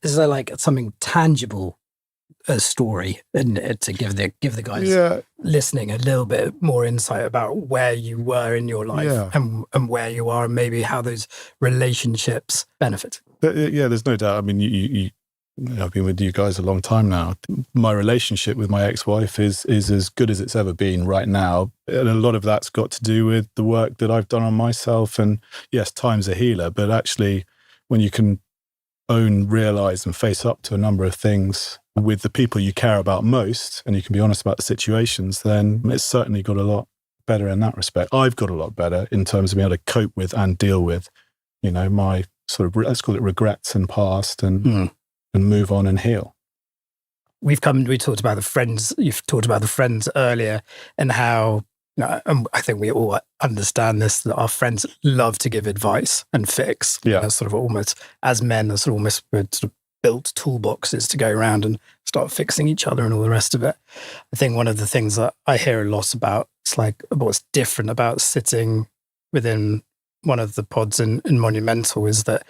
is there like something tangible, a story, and to give the guys listening a little bit more insight about where you were in your life and where you are, and maybe how those relationships benefit? But, there's no doubt. I mean, I've been with you guys a long time now. My relationship with my ex-wife is as good as it's ever been right now. And a lot of that's got to do with the work that I've done on myself. And yes, time's a healer, but actually when you can realize and face up to a number of things with the people you care about most, and you can be honest about the situations, then it's certainly got a lot better in that respect. I've got a lot better in terms of being able to cope with and deal with, my sort of, let's call it regrets and past, and move on and heal. We talked about the friends. You've talked about the friends earlier, and how, I think we all understand this, that our friends love to give advice and fix. Yeah. Sort of almost, as men, are almost sort of built toolboxes to go around and start fixing each other and all the rest of it. I think one of the things that I hear a lot about, it's like what's different about sitting within one of the pods in Monumental is that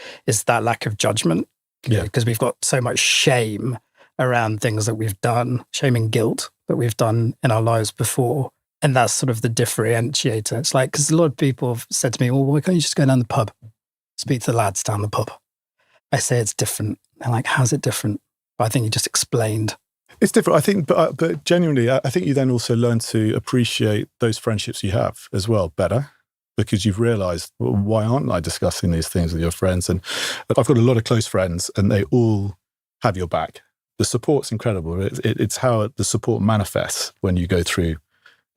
lack of judgment. Yeah. Because we've got so much shame around things that we've done, shame and guilt that we've done in our lives before. And that's sort of the differentiator. It's like, because a lot of people have said to me, well, why can't you just go down the pub, speak to the lads down the pub? I say it's different. They're like, how's it different? But I think you just explained. It's different, I think, but genuinely, I think you then also learn to appreciate those friendships you have as well better, because you've realised, well, why aren't I discussing these things with your friends? And I've got a lot of close friends, and they all have your back. The support's incredible. It's how the support manifests when you go through,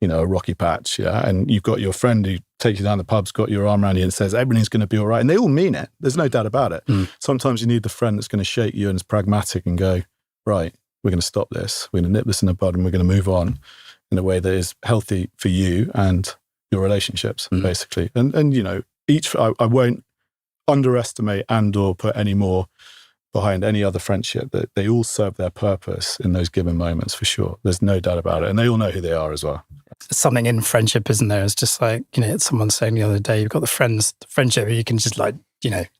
a rocky patch, and you've got your friend who takes you down the pub's got your arm around you and says everything's going to be all right, and they all mean it. There's no doubt about it. Sometimes you need the friend that's going to shake you and is pragmatic and go, right, we're going to stop this, we're going to nip this in the bud, and we're going to move on in a way that is healthy for you and your relationships, basically. And I won't underestimate and or put any more behind any other friendship, that they all serve their purpose in those given moments, for sure. There's no doubt about it. And they all know who they are as well. Something in friendship, isn't there? It's just like, someone saying the other day, you've got the friendship, you can just like,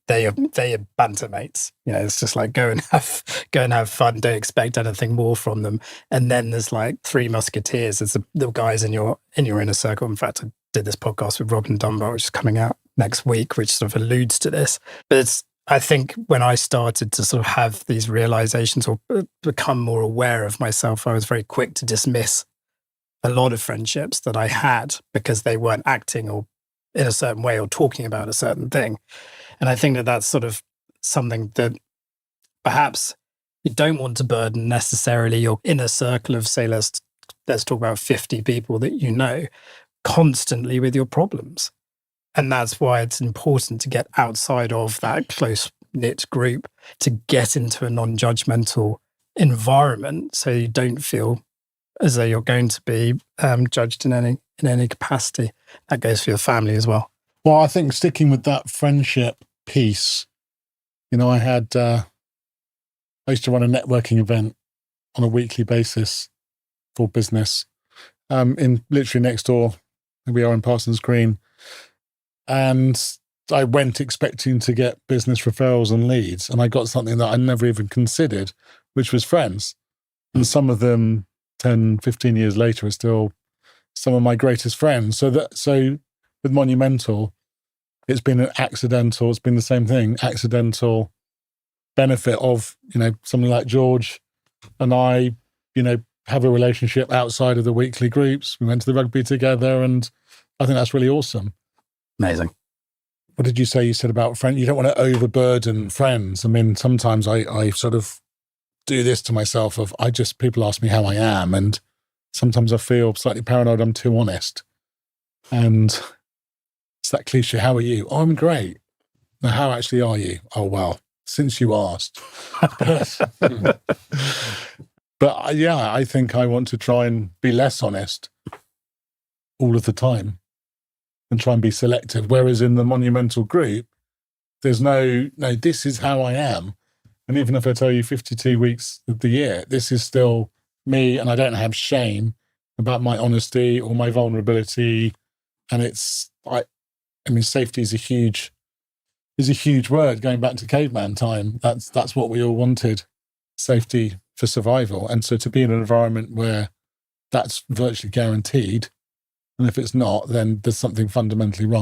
they are banter mates. It's just like go and have fun. Don't expect anything more from them. And then there's like three musketeers. There's the guys in your inner circle. In fact, I did this podcast with Robin Dunbar, which is coming out next week, which sort of alludes to this. But I think when I started to sort of have these realizations or become more aware of myself, I was very quick to dismiss a lot of friendships that I had because they weren't acting or in a certain way or talking about a certain thing. And I think that that's sort of something that perhaps you don't want to burden necessarily your inner circle of, say, let's talk about 50 people that you know constantly with your problems. And that's why it's important to get outside of that close-knit group, to get into a non-judgmental environment so you don't feel as though you're going to be judged in any capacity. That goes for your family as well. Well, I think sticking with that friendship piece, I used to run a networking event on a weekly basis for business in literally next door. We are in Parsons Green. And I went expecting to get business referrals and leads, and I got something that I never even considered, which was friends. And some of them 10, 15 years later are still some of my greatest friends. So with Monumental, it's been it's been the same thing, accidental benefit of, something like George and I, have a relationship outside of the weekly groups. We went to the rugby together, and I think that's really awesome. Amazing. What did you say? You said about friends. You don't want to overburden friends. I mean, sometimes I sort of do this to myself people ask me how I am, and sometimes I feel slightly paranoid I'm too honest. And it's that cliche, how are you? Oh, I'm great. Now, how actually are you? Oh, well, since you asked. But I think I want to try and be less honest all of the time and try and be selective. Whereas in the Monumental group, there's no, this is how I am. And even if I tell you 52 weeks of the year, this is still me, and I don't have shame about my honesty or my vulnerability. And safety is a huge is a huge word going back to caveman time. That's what we all wanted, safety for survival. And so to be in an environment where that's virtually guaranteed, and if it's not, then there's something fundamentally wrong.